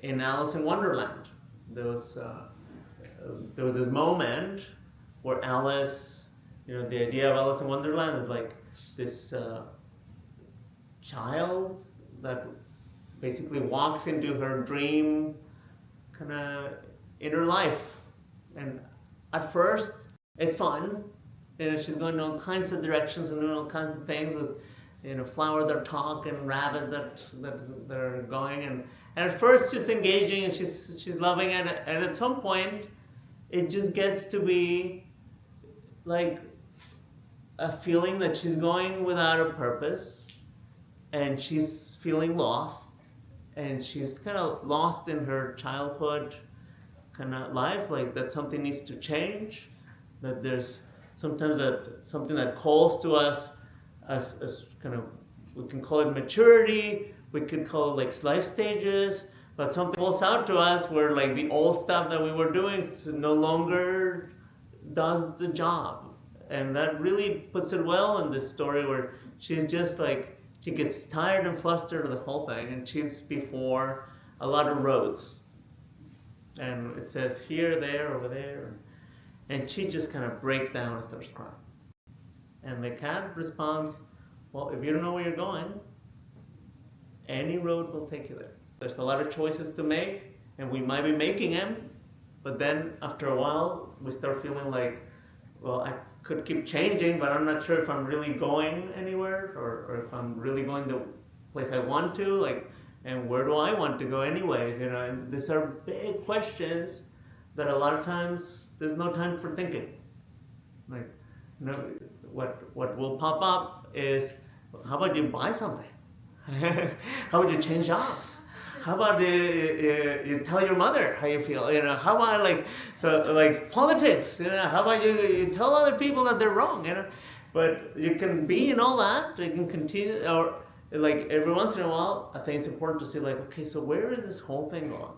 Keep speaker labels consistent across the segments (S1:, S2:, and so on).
S1: In Alice in Wonderland, there was this moment where Alice, the idea of Alice in Wonderland is like this child that basically walks into her dream kind of inner life, and at first it's fun. She's going in all kinds of directions and doing all kinds of things with flowers that talk and rabbits that are going, and at first she's engaging and she's loving it, and at some point it just gets to be like a feeling that she's going without a purpose, and she's feeling lost, and she's kind of lost in her childhood kind of life, like that something needs to change, that there's sometimes something that calls to us as kind of, we can call it maturity, we could call it like life stages, but something calls out to us where like the old stuff that we were doing no longer does the job. And that really puts it well in this story, where she's just like, she gets tired and flustered of the whole thing, and she's before a lot of roads. And it says here, there, over there. And she just kind of breaks down and starts crying. And the cat responds, well, if you don't know where you're going, any road will take you there. There's a lot of choices to make, and we might be making them, but then after a while, we start feeling like, well, I could keep changing, but I'm not sure if I'm really going anywhere, or if I'm really going the place I want to, like, and where do I want to go anyways, and these are big questions that a lot of times there's no time for thinking. Like, what will pop up is, how about you buy something? How about you change jobs? How about you tell your mother how you feel? How about like politics? How about you tell other people that they're wrong? But you can be in all that. You can continue, or like every once in a while, I think it's important to see like, okay, so where is this whole thing going?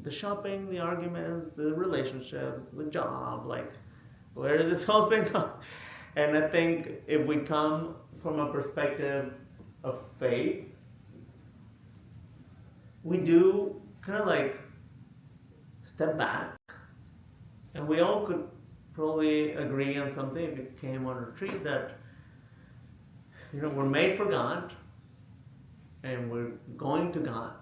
S1: The shopping, the arguments, the relationships, the job, like, where is this whole thing going? And I think if we come from a perspective of faith, we do kind of like step back, and we all could probably agree on something if it came on retreat, that we're made for God, and we're going to God,